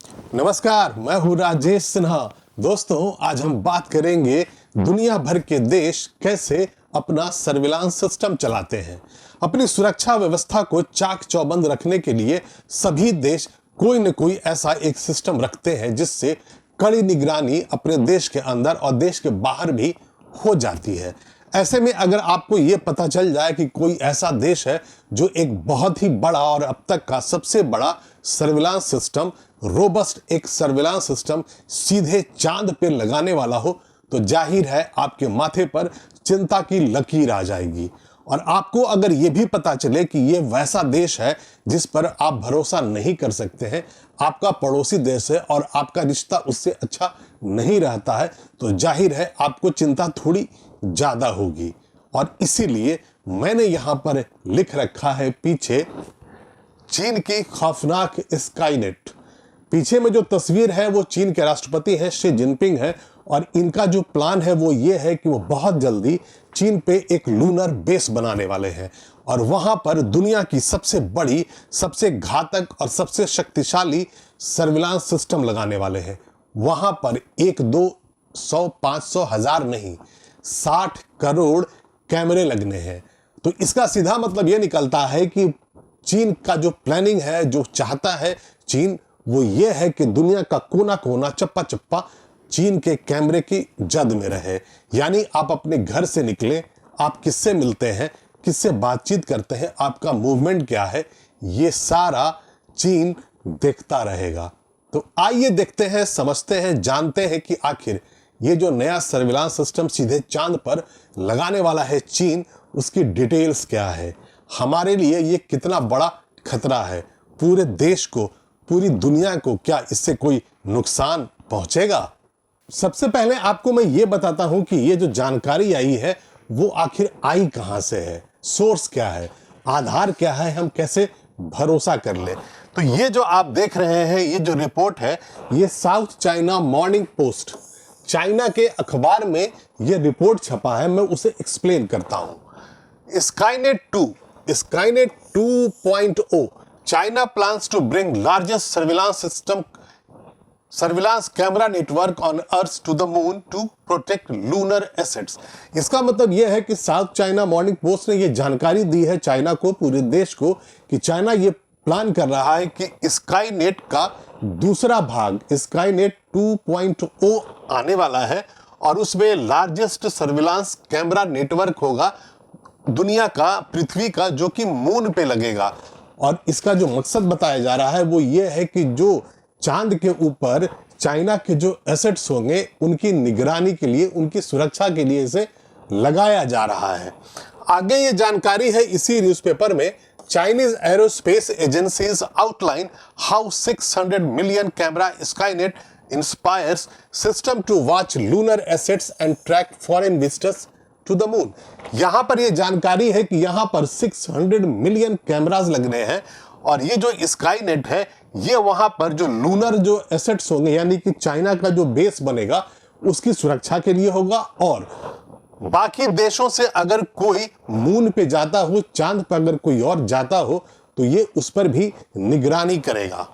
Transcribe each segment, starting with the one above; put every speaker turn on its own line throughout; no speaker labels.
नमस्कार, मैं हूँ राजेश सिन्हा। दोस्तों, आज हम बात करेंगे दुनिया भर के देश कैसे अपना सर्विलांस सिस्टम चलाते हैं। अपनी सुरक्षा व्यवस्था को चाक चौबंद रखने के लिए सभी देश कोई न कोई ऐसा एक सिस्टम रखते हैं जिससे कड़ी निगरानी अपने देश के अंदर और देश के बाहर भी हो जाती है। ऐसे में अगर आपको ये पता चल जाए कि कोई ऐसा देश है जो एक बहुत ही बड़ा और अब तक का सबसे बड़ा सर्विलांस सिस्टम, रोबस्ट एक सर्विलांस सिस्टम सीधे चांद पे लगाने वाला हो, तो जाहिर है आपके माथे पर चिंता की लकीर आ जाएगी। और आपको अगर ये भी पता चले कि ये वैसा देश है जिस पर आप भरोसा नहीं कर सकते हैं, आपका पड़ोसी देश है और आपका रिश्ता उससे अच्छा नहीं रहता है, तो जाहिर है आपको चिंता थोड़ी ज्यादा होगी। और इसीलिए मैंने यहां पर लिख रखा है पीछे चीन की खौफनाक स्काईनेट। पीछे में जो तस्वीर है वो चीन के राष्ट्रपति हैं शी जिनपिंग है, और इनका जो प्लान है वो ये है कि वो बहुत जल्दी चीन पे एक लूनर बेस बनाने वाले हैं और वहां पर दुनिया की सबसे बड़ी, सबसे घातक और सबसे शक्तिशाली सर्विलांस सिस्टम लगाने वाले हैं। वहां पर 1, 2, 100, 500, 1000 नहीं, 60 करोड़ कैमरे लगने हैं। तो इसका सीधा मतलब यह निकलता है कि चीन का जो प्लानिंग है, जो चाहता है चीन, वो ये है कि दुनिया का कोना कोना, चप्पा चप्पा चीन के कैमरे की जद में रहे। यानी आप अपने घर से निकले, आप किससे मिलते हैं, किससे बातचीत करते हैं, आपका मूवमेंट क्या है, ये सारा चीन देखता रहेगा। तो आइए देखते हैं, समझते हैं, जानते हैं कि आखिर ये जो नया सर्विलांस सिस्टम सीधे चांद पर लगाने वाला है चीन, उसकी डिटेल्स क्या है, हमारे लिए ये कितना बड़ा खतरा है, पूरे देश को, पूरी दुनिया को क्या इससे कोई नुकसान पहुंचेगा। सबसे पहले आपको मैं ये बताता हूं कि ये जो जानकारी आई है वो आखिर आई कहां से है, सोर्स क्या है, आधार क्या है, हम कैसे भरोसा कर ले। तो ये जो आप देख रहे हैं, ये जो रिपोर्ट है, ये south China morning post, China के अखबार में ये रिपोर्ट छपा है। मैं उसे एक्सप्लेन करता हूं। Skynet 2.0, China plans to bring largest surveillance camera network on Earth to the moon to protect lunar assets। इसका मतलब यह है कि साउथ चाइना मॉर्निंग पोस्ट ने यह जानकारी दी है चाइना को, पूरे देश को, कि चाइना ये प्लान कर रहा है कि स्काईनेट का दूसरा भाग, स्काईनेट 2.0 आने वाला है और उसमें लार्जेस्ट सर्विलांस कैमरा नेटवर्क होगा दुनिया का, पृथ्वी का, जो कि मून पे लगेगा। और इसका जो मकसद बताया जा रहा है वो ये है कि जो चांद के ऊपर चाइना के जो एसेट्स होंगे उनकी निगरानी के लिए, उनकी सुरक्षा के लिए इसे लगाया जा रहा है। आगे ये जानकारी है इसी न्यूज़पेपर में, Chinese aerospace agencies outline how 600 million camera Skynet inspires system to watch lunar assets and track foreign visitors to the moon. यहां पर यह जानकारी है कि यहां पर 600 मिलियन कैमरास लगने हैं और ये जो स्काईनेट है ये वहां पर जो लूनर जो एसेट्स होंगे, यानी कि चाइना का जो बेस बनेगा, उसकी सुरक्षा के लिए होगा। और बाकी देशों से अगर कोई मून पे जाता हो, चांद पर अगर कोई और जाता हो, तो ये उस पर भी निगरानी करेगा।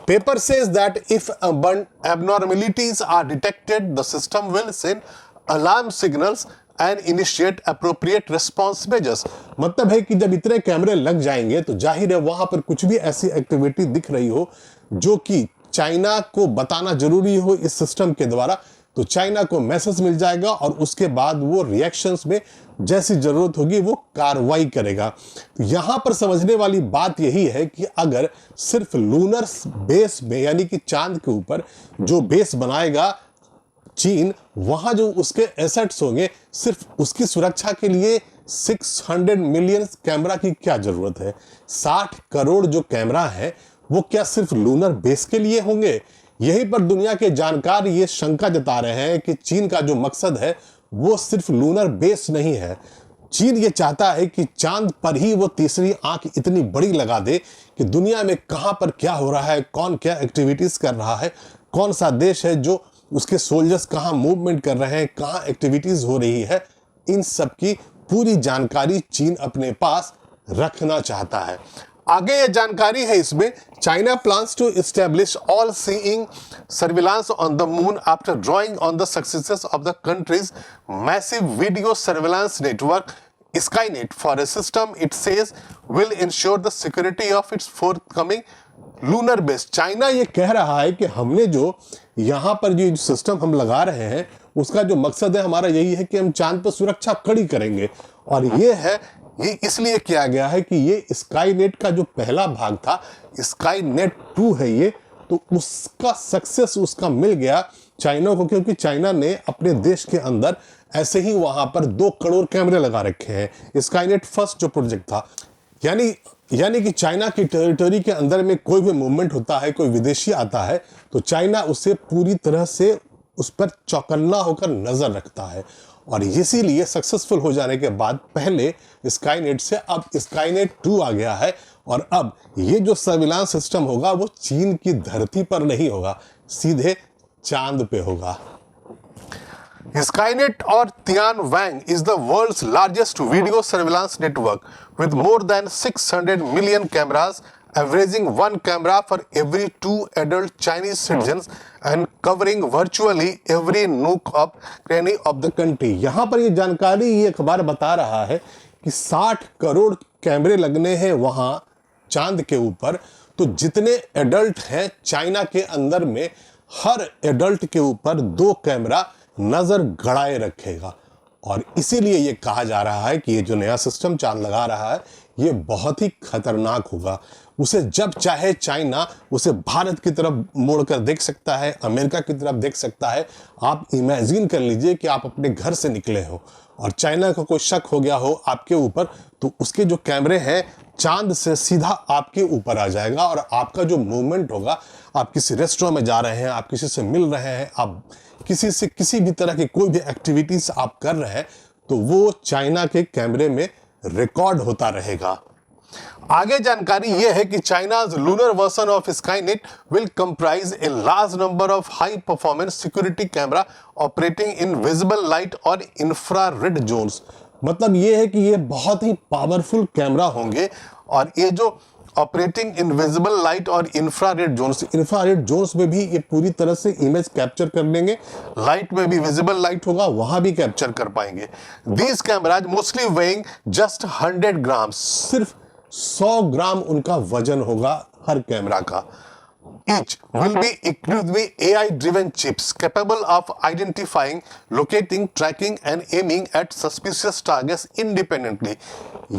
Paper says that if abnormalities are detected, the system will send alarm signals and initiate appropriate response measures। मतलब है कि जब इतने कैमरे लग जाएंगे तो जाहिर है वहां पर कुछ भी ऐसी एक्टिविटी दिख रही हो जो कि चाइना को बताना जरूरी हो इस सिस्टम के द्वारा, तो चाइना को मैसेज मिल जाएगा और उसके बाद वो रिएक्शंस में जैसी जरूरत होगी वो कार्रवाई करेगा। तो यहां पर समझने वाली बात यही है कि अगर सिर्फ लूनर बेस में, यानी कि चांद के ऊपर जो बेस बनाएगा चीन, वहां जो उसके एसेट्स होंगे, सिर्फ उसकी सुरक्षा के लिए 600 मिलियन कैमरा की क्या जरूरत है। 60 करोड़ जो कैमरा है वो क्या सिर्फ लूनर बेस के लिए होंगे। यहीं पर दुनिया के जानकार ये शंका जता रहे हैं कि चीन का जो मकसद है वो सिर्फ लूनर बेस नहीं है। चीन ये चाहता है कि चांद पर ही वो तीसरी आंख इतनी बड़ी लगा दे कि दुनिया में कहां पर क्या हो रहा है, कौन क्या एक्टिविटीज कर रहा है, कौन सा देश है जो उसके सोल्जर्स कहां मूवमेंट कर रहे हैं, कहां एक्टिविटीज हो रही है, इन सब की पूरी जानकारी चीन अपने पास रखना चाहता है। आगे ये जानकारी है इसमें, China plans to establish all seeing surveillance on the moon after drawing on the successes of the country's massive video surveillance network Skynet for a system it says will ensure the security of its forthcoming lunar base. China ये कह रहा है कि हमने जो यहाँ पर जो सिस्टम हम लगा रहे हैं उसका जो मकसद है हमारा यही है कि हम चांद पर सुरक्षा कड़ी करेंगे, और ये इसलिए किया गया है कि ये स्काईनेट का जो पहला भाग था, स्काईनेट 2 है ये, तो उसका सक्सेस उसका मिल गया चाइना को, क्योंकि चाइना ने अपने देश के अंदर ऐसे ही वहां पर 2 करोड़ कैमरे लगा रखे हैं। स्काईनेट फर्स्ट जो प्रोजेक्ट था, यानी कि चाइना की टेरिटरी के अंदर में कोई भी मूवमेंट होता है, कोई विदेशी आता है तो चाइना उसे पूरी तरह से उस पर चौकन्ना होकर नजर रखता है, और इसीलिए सक्सेसफुल हो जाने के बाद पहले स्काईनेट से अब स्काईनेट 2 आ गया है, और अब ये जो सर्विलांस सिस्टम होगा वो चीन की धरती पर नहीं होगा, सीधे चांद पे होगा। Skynet or Tianwang is the world's largest video surveillance network with more than 600 million cameras, averaging 1 camera for every 2 adult Chinese citizens and covering virtually every nook of cranny of the country। यहाँ पर ये जानकारी ये अखबार बता रहा है कि 60 करोड़ कैमरे लगने हैं वहाँ चांद के ऊपर, तो जितने एडल्ट हैं चाइना के अंदर में हर एडल्ट के ऊपर 2 कैमरा नजर गड़ाए रखेगा, और इसीलिए ये कहा जा रहा है कि ये जो नया सिस्टम चांद लगा रहा है ये बहुत ही खतरनाक होगा। उसे जब चाहे चाइना उसे भारत की तरफ मोड़कर देख सकता है, अमेरिका की तरफ देख सकता है। आप इमेजिन कर लीजिए कि आप अपने घर से निकले हो और चाइना को कोई शक हो गया हो आपके ऊपर, तो उसके जो कैमरे हैं चांद से सीधा आपके ऊपर आ जाएगा, और आपका जो मूवमेंट होगा, आप किसी रेस्टोरेंट में जा रहे हैं, आप किसी से मिल रहे हैं, आप किसी से किसी भी तरह की कोई भी एक्टिविटीज आप कर रहे हैं, तो वो चाइना के कैमरे में रिकॉर्ड होता रहेगा। आगे जानकारी यह है कि China's lunar version of Skynet will comprise a large number of high performance security camera operating in visible light और इंफ्रारेड जोन्स। मतलब यह है कि ये बहुत ही पावरफुल कैमरा होंगे, और ये जो ऑपरेटिंग इन विजिबल लाइट और इंफ्रारेड जोन्स में भी ये पूरी तरह से इमेज कैप्चर कर लेंगे। लाइट में भी विजिबल लाइट होगा, वहां भी कैप्चर कर पाएंगे। These cameras mostly weighing just 100 ग्राम, सिर्फ 100 ग्राम उनका वजन होगा हर कैमरा का। Each will be equipped with AI-driven chips capable of identifying, locating, tracking and aiming at suspicious targets independently।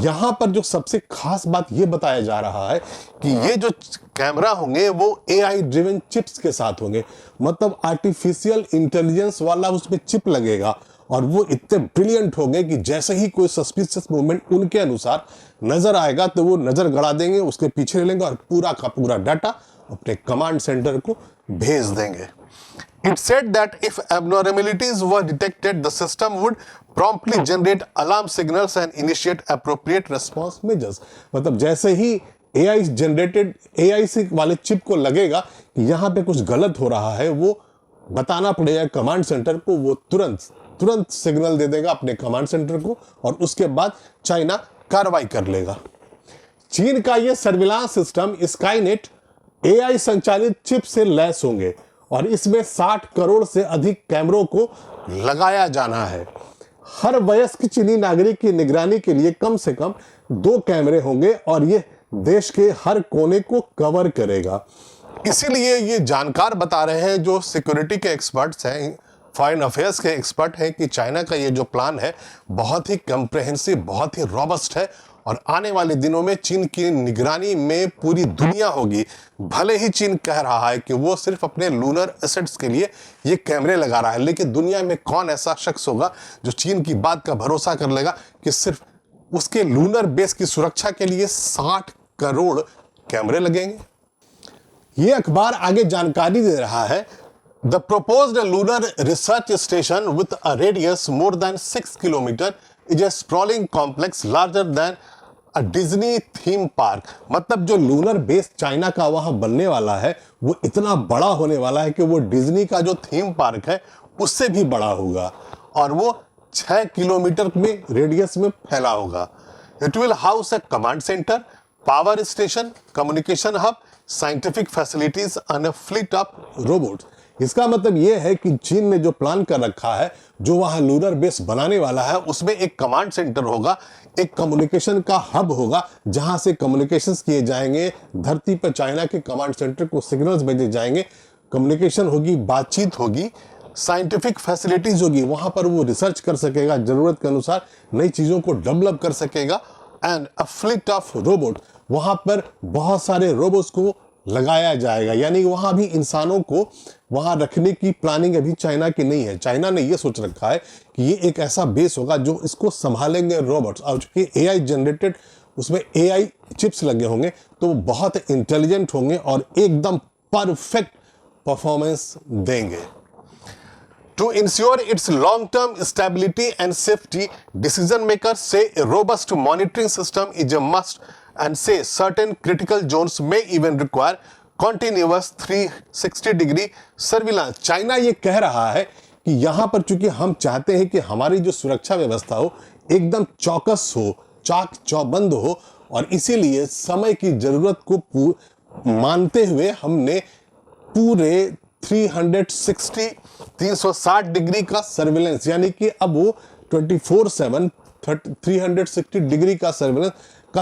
यहाँ पर जो सबसे खास बात ये बताया जा रहा है कि ये जो कैमरा होंगे वो AI-driven चिप्स के साथ होंगे, मतलब आर्टिफिशियल इंटेलिजेंस वाला उसमें चिप लगेगा, और वो इतने ब्रिलियंट होंगे कि जैसे ही कोई सस्पिशियस मूवमेंट उनके अनुसार नजर आएगा तो वो नजर गड़ा देंगे, उसके पीछे लेंगे और पूरा का पूरा डाटा अपने कमांड सेंटर को भेज देंगे। It said that if abnormalities were detected, the system would promptly generate alarm signals and initiate appropriate response measures। मतलब जैसे ही AI से वाले चिप को लगेगा कि यहाँ पे कुछ गलत हो रहा है, वो बताना पड़ेगा कमांड सेंटर को, वो तुरंत सिग्नल दे देगा अपने कमांड सेंटर को, और उसके बाद चाइना कार्रवाई कर लेगा। चीन का ये सर्विलांस सिस्टम स्काईनेट AI संचालित चिप से लैस होंगे, और इसमें 60 करोड़ से अधिक कैमरों को लगाया जाना है। हर वयस्क चीनी नागरिक की निगरानी के लिए कम से कम 2 कैमरे होंगे, और ये देश के हर कोने को कवर करेगा। इसीलिए ये जानकार बता रहे हैं जो सिक्योरिटी के एक्सपर्ट्स हैं, फॉरेन अफेयर्स के एक्सपर्ट हैं, कि चाइना का ये जो प्लान है बहुत ही कम्प्रहेंसिव, बहुत ही रॉबस्ट है, और आने वाले दिनों में चीन की निगरानी में पूरी दुनिया होगी। भले ही चीन कह रहा है कि वो सिर्फ अपने लूनर एसेट्स के लिए ये कैमरे लगा रहा है, लेकिन दुनिया में कौन ऐसा शख्स होगा जो चीन की बात का भरोसा कर लेगा कि सिर्फ उसके लूनर बेस की सुरक्षा के लिए 60 करोड़ कैमरे लगेंगे। ये अखबार आगे जानकारी दे रहा है, The proposed lunar research station with a radius more than 6 kilometers is a sprawling complex larger than a Disney theme park। मतलब जो लूनर बेस चाइना का वहां बनने वाला है वो इतना बड़ा होने वाला है कि वो डिज्नी का जो थीम पार्क है उससे भी बड़ा होगा, और वो 6 किलोमीटर में रेडियस में फैला होगा। It will house a command center, power station, communication hub, scientific facilities and a fleet of robots. इसका मतलब यह है कि चीन ने जो प्लान कर रखा है, जो वहां लूनर बेस बनाने वाला है, उसमें एक कमांड सेंटर होगा, एक कम्युनिकेशन का हब होगा, जहां से कम्युनिकेशंस किए जाएंगे। धरती पर चाइना के कमांड सेंटर को सिग्नल्स भेजे जाएंगे, कम्युनिकेशन होगी, बातचीत होगी, साइंटिफिक फैसिलिटीज होगी, वहां पर वो रिसर्च कर सकेगा, जरूरत के अनुसार नई चीजों को डेवलप कर सकेगा। And a fleet of robot, वहां पर बहुत सारे रोबोट्स को लगाया जाएगा, यानी वहां भी इंसानों को वहां रखने की प्लानिंग अभी चाइना की नहीं है। चाइना ने यह सोच रखा है कि ये एक ऐसा बेस होगा जो इसको संभालेंगे रोबोट्स, और चूंकि एआई जनरेटेड, उसमें एआई चिप्स लगे होंगे, तो वो बहुत इंटेलिजेंट होंगे और एकदम परफेक्ट परफॉर्मेंस देंगे। To ensure its long-term stability and safety, decision makers say a robust monitoring system is a must and say certain critical zones may even require continuous 360-degree surveillance. China ये कह रहा है कि यहाँ पर चूंकि हम चाहते हैं कि हमारी जो सुरक्षा व्यवस्था हो एकदम चौकस हो, चाक चौबंद हो, और इसीलिए समय की जरूरत को मानते हुए हमने पूरे 360 डिग्री का सर्विलेंस, यानी कि अब वो 24/7 360 डिग्री का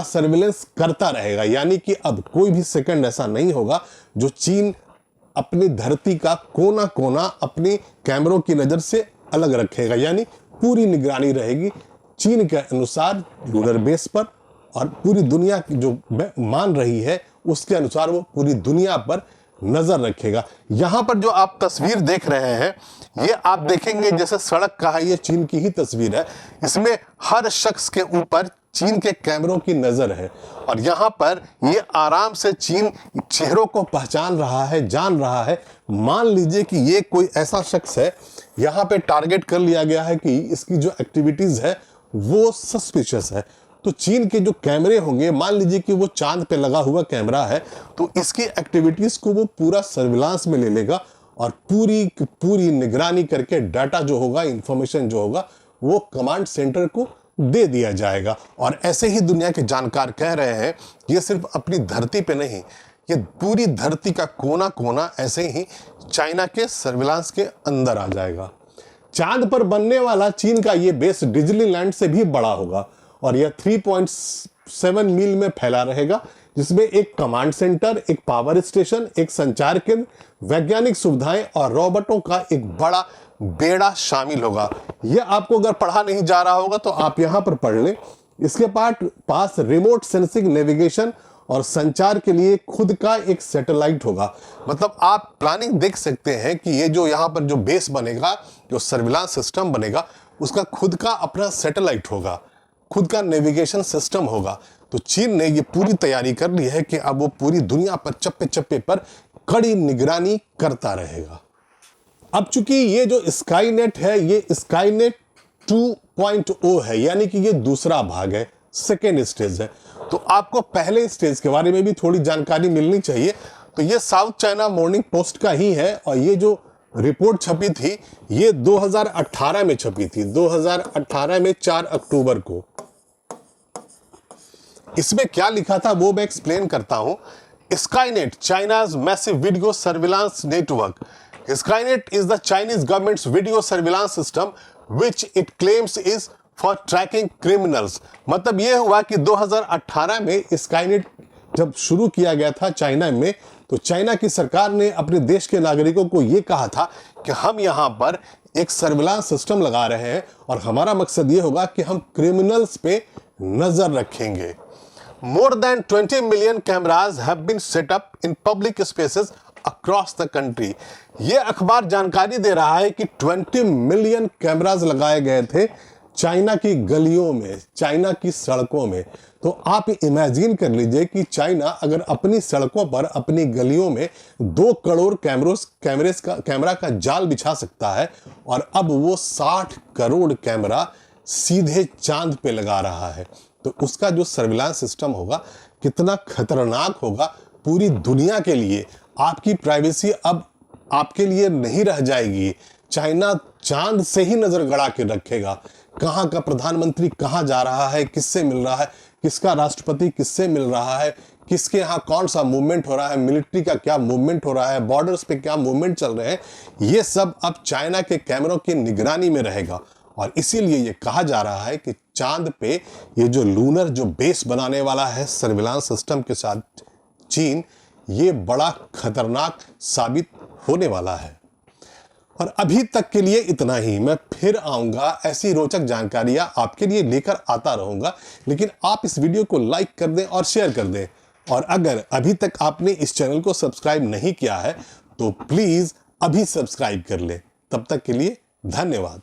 सर्विलेंस करता रहेगा। यानी कि अब कोई भी सेकंड ऐसा नहीं होगा जो चीन अपनी धरती का कोना कोना अपनी कैमरों की नजर से अलग रखेगा, यानी पूरी निगरानी रहेगी चीन के अनुसार लूनर बेस पर, और पूरी दुनिया की जो मान रही है उसके अनुसार वो पूरी दुनिया पर नजर रखेगा। यहां पर जो आप तस्वीर देख रहे हैं, ये आप देखेंगे जैसे सड़क का है, ये चीन की ही तस्वीर है। इसमें हर शख्स के ऊपर चीन के कैमरों की नजर है, और यहां पर ये आराम से चीन चेहरों को पहचान रहा है, जान रहा है। मान लीजिए कि ये कोई ऐसा शख्स है, यहां पे टारगेट कर लिया गया है कि इसकी जो एक्टिविटीज है वो सस्पिशियस है, तो चीन के जो कैमरे होंगे, मान लीजिए कि वो चांद पे लगा हुआ कैमरा है, तो इसकी एक्टिविटीज को वो पूरा सर्विलांस में ले लेगा और पूरी निगरानी करके डाटा जो होगा, इंफॉर्मेशन जो होगा, वो कमांड सेंटर को दे दिया जाएगा। और ऐसे ही दुनिया के जानकार कह रहे हैं, ये सिर्फ अपनी धरती पे नहीं, ये पूरी धरती का कोना कोना ऐसे ही चाइना के सर्विलांस के अंदर आ जाएगा। चांद पर बनने वाला चीन का ये बेस डिज्नीलैंड से भी बड़ा होगा, और यह 3.7 मील में फैला रहेगा, जिसमें एक कमांड सेंटर, एक पावर स्टेशन, एक संचार केंद्र, वैज्ञानिक सुविधाएं और रोबोटों का एक बड़ा बेड़ा शामिल होगा। यह आपको अगर पढ़ा नहीं जा रहा होगा तो आप यहां पर पढ़ लें। इसके पास रिमोट सेंसिंग, नेविगेशन और संचार के लिए खुद का एक सैटेलाइट होगा। मतलब आप प्लानिंग देख सकते हैं कि ये जो यहाँ पर जो बेस बनेगा, जो सर्विलांस सिस्टम बनेगा, उसका खुद का अपना सैटेलाइट होगा, खुद का नेविगेशन सिस्टम होगा। तो चीन ने ये पूरी तैयारी कर ली है कि अब वो पूरी दुनिया पर चप्पे चप्पे पर कड़ी निगरानी करता रहेगा। अब चूंकि ये जो स्काईनेट है, ये स्काईनेट 2.0 है, यानी कि ये दूसरा भाग है, सेकेंड स्टेज है। तो आपको पहले स्टेज के बारे में भी थोड़ी जानकारी मिलनी चाहिए। तो ये साउथ चाइना मॉर्निंग पोस्ट का ही है, और ये जो रिपोर्ट छपी थी ये 2018 में छपी थी, 2018 में 4 अक्टूबर को। इसमें क्या लिखा था वो मैं एक्सप्लेन करता हूं। Skynet, China's massive video surveillance network. Skynet is the Chinese government's video surveillance system which it claims is for tracking criminals. मतलब यह हुआ कि 2018 में स्काईनेट जब शुरू किया गया था चाइना में, तो चाइना की सरकार ने अपने देश के नागरिकों को यह कहा था कि हम यहां पर एक सर्विलांस सिस्टम लगा रहे हैं और हमारा मकसद यह होगा कि हम क्रिमिनल्स पे नजर रखेंगे। More than 20 million cameras have been set up in public spaces across the country. ये अखबार जानकारी दे रहा है कि 20 मिलियन कैमरास लगाए गए थे चाइना की गलियों में, चाइना की सड़कों में। तो आप इमेजिन कर लीजिए कि चाइना अगर अपनी सड़कों पर, अपनी गलियों में 2 करोड़ कैमरा का जाल बिछा सकता है, और अब वो 60 करोड़ कैमरा सीधे चांद पे लगा रहा है, तो उसका जो सर्विलांस सिस्टम होगा कितना खतरनाक होगा पूरी दुनिया के लिए। आपकी प्राइवेसी अब आपके लिए नहीं रह जाएगी। चाइना चांद से ही नजर गड़ा के रखेगा, कहां का प्रधानमंत्री कहां जा रहा है, किससे मिल रहा है, किसका राष्ट्रपति किससे मिल रहा है, किसके यहाँ कौन सा मूवमेंट हो रहा है, मिलिट्री का क्या मूवमेंट हो रहा है, बॉर्डर्स पे क्या मूवमेंट चल रहे हैं, ये सब अब चाइना के कैमरों की निगरानी में रहेगा। और इसीलिए ये कहा जा रहा है कि चांद पे ये जो लूनर जो बेस बनाने वाला है सर्विलांस सिस्टम के साथ चीन, ये बड़ा खतरनाक साबित होने वाला है। और अभी तक के लिए इतना ही। मैं फिर आऊंगा, ऐसी रोचक जानकारियां आपके लिए लेकर आता रहूंगा, लेकिन आप इस वीडियो को लाइक कर दें और शेयर कर दें। और अगर अभी तक आपने इस चैनल को सब्सक्राइब नहीं किया है तो प्लीज अभी सब्सक्राइब कर लें। तब तक के लिए धन्यवाद।